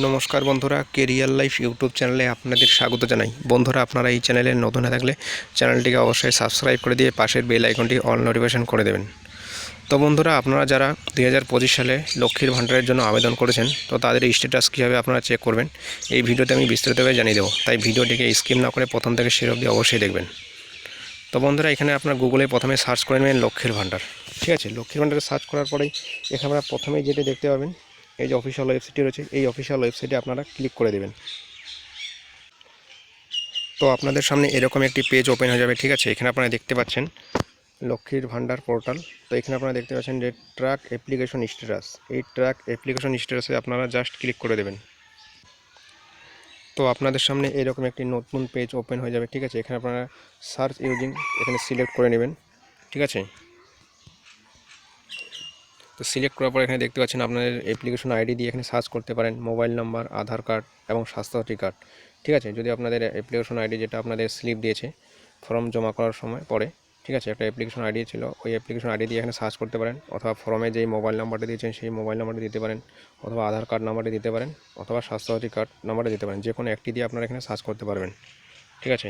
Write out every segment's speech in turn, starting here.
নমস্কার বন্ধুরা, career life YouTube চ্যানেলে আপনাদের স্বাগত জানাই। বন্ধুরা, আপনারা এই চ্যানেলে নতুন হয়ে থাকলে চ্যানেলটিকে অবশ্যই সাবস্ক্রাইব করে দিয়ে পাশের বেল আইকনটি অল নোটিফিকেশন করে দেবেন। তো বন্ধুরা, আপনারা যারা 2025 সালে লক্ষ্মীর ভাণ্ডারের জন্য আবেদন করেছেন, তো তাদের স্ট্যাটাস কীভাবে আপনারা চেক করবেন এই ভিডিওতে আমি বিস্তারিতভাবে জানিয়ে দেবো। তাই ভিডিওটিকে স্কিপ না করে প্রথম থেকে শেষ অবধি অবশ্যই দেখবেন। তো বন্ধুরা, এখানে আপনার গুগলে প্রথমে সার্চ করে নেবেন লক্ষ্মীর ভাণ্ডার। ঠিক আছে, লক্ষ্মীর ভাণ্ডারে সার্চ করার পরেই এখানে আপনারা প্রথমেই যেটা দেখতে পাবেন, এই যে অফিসিয়াল ওয়েবসাইটটি রয়েছে, এই অফিসিয়াল ওয়েবসাইটে আপনারা ক্লিক করে দেবেন। তো আপনাদের সামনে এরকম একটি পেজ ওপেন হয়ে যাবে। ঠিক আছে, এখানে আপনারা দেখতে পাচ্ছেন লক্ষ্মীর ভাণ্ডার পোর্টাল। তো এখানে আপনারা দেখতে পাচ্ছেন যে ট্র্যাক অ্যাপ্লিকেশন স্ট্যাটাস, এই ট্র্যাক অ্যাপ্লিকেশন স্ট্যাটাসে আপনারা জাস্ট ক্লিক করে দেবেন। তো আপনাদের সামনে এরকম একটি নতুন পেজ ওপেন হয়ে যাবে। ঠিক আছে, এখানে আপনারা সার্চ ইউজিং এখানে সিলেক্ট করে নেবেন। ঠিক আছে, তো সিলেক্ট করার পর এখানে দেখতে পাচ্ছেন আপনাদের অ্যাপ্লিকেশন আইডি দিয়ে এখানে সার্চ করতে পারেন, মোবাইল নাম্বার, আধার কার্ড এবং স্বাস্থ্যসাথী কার্ড। ঠিক আছে, যদি আপনাদের অ্যাপ্লিকেশন আইডি যেটা আপনাদের স্লিপ দিয়েছে ফর্ম জমা করার সময় পরে, ঠিক আছে, একটা অ্যাপ্লিকেশন আইডি ছিল, ওই অ্যাপ্লিকেশন আইডি দিয়ে এখানে সার্চ করতে পারেন, অথবা ফর্মে যেই মোবাইল নাম্বারটি দিয়েছেন সেই মোবাইল নাম্বারটি দিতে পারেন, অথবা আধার কার্ড নাম্বারটি দিতে পারেন, অথবা স্বাস্থ্যসাথী কার্ড নাম্বারটি দিতে পারেন। যে কোনো একটি দিয়ে আপনারা এখানে সার্চ করতে পারবেন। ঠিক আছে,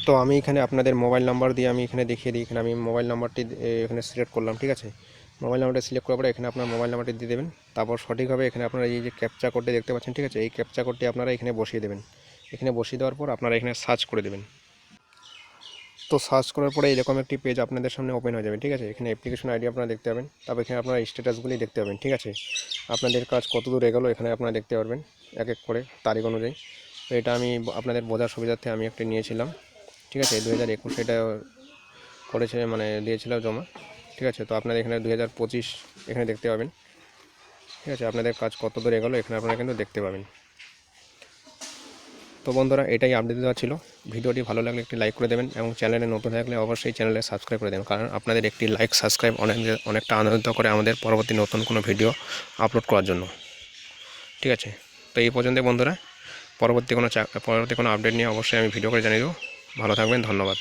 তো আমি এখানে আপনাদের মোবাইল নাম্বার দিয়ে আমি এখানে দেখিয়ে দিই। এখানে আমি মোবাইল নাম্বারটি এখানে সিলেক্ট করলাম। ঠিক আছে, মোবাইল নাম্বারটা সিলেক্ট করার পরে এখানে আপনার মোবাইল নাম্বারটি দিয়ে দেবেন। তারপর সঠিকভাবে এখানে আপনারা এই যে ক্যাপচা কোডটি দেখতে পাচ্ছেন, ঠিক আছে, এই ক্যাপচা কোডটি আপনারা এখানে বসিয়ে দেবেন। এখানে বসিয়ে দেওয়ার পর আপনারা এখানে সার্চ করে দেবেন। তো সার্চ করার পরে এরকম একটি পেজ আপনাদের সামনে ওপেন হয়ে যাবে। ঠিক আছে, এখানে অ্যাপ্লিকেশন আইডি আপনারা দেখতে পাবেন। তারপর এখানে আপনারা স্ট্যাটাসগুলি দেখতে পাবেন। ঠিক আছে, আপনাদের কাজ কত দূর এগোলো এখানে আপনারা দেখতে পারবেন এক এক করে তারিখ অনুযায়ী। তো এটা আমি আপনাদের বোঝার সুবিধার্থে আমি একটা নিয়েছিলাম। ঠিক আছে, 2021 এটা করেছে মানে দিয়েছিল জমা। ঠিক আছে, তো আপনাদের এখানে 2025 এখানে দেখতে পাবেন। ঠিক আছে, আপনাদের কাজ কত দূর এগোলো এখানে আপনারা কিন্তু দেখতে পাবেন। তো বন্ধুরা, এটাই আপডেট দেওয়া ছিল। ভিডিওটি ভালো লাগলে একটি লাইক করে দেবেন এবং চ্যানেলে নতুন থাকলে অবশ্যই চ্যানেলে সাবস্ক্রাইব করে দেবেন, কারণ আপনাদের একটি লাইক সাবস্ক্রাইব অনেকটা আনন্দিত করে আমাদের পরবর্তী নতুন কোনো ভিডিও আপলোড করার জন্য। ঠিক আছে, তো এই পর্যন্ত বন্ধুরা, পরবর্তী কোনো আপডেট নিয়ে অবশ্যই আমি ভিডিও করে জানিয়ে দেবো। ভালো থাকবেন, ধন্যবাদ।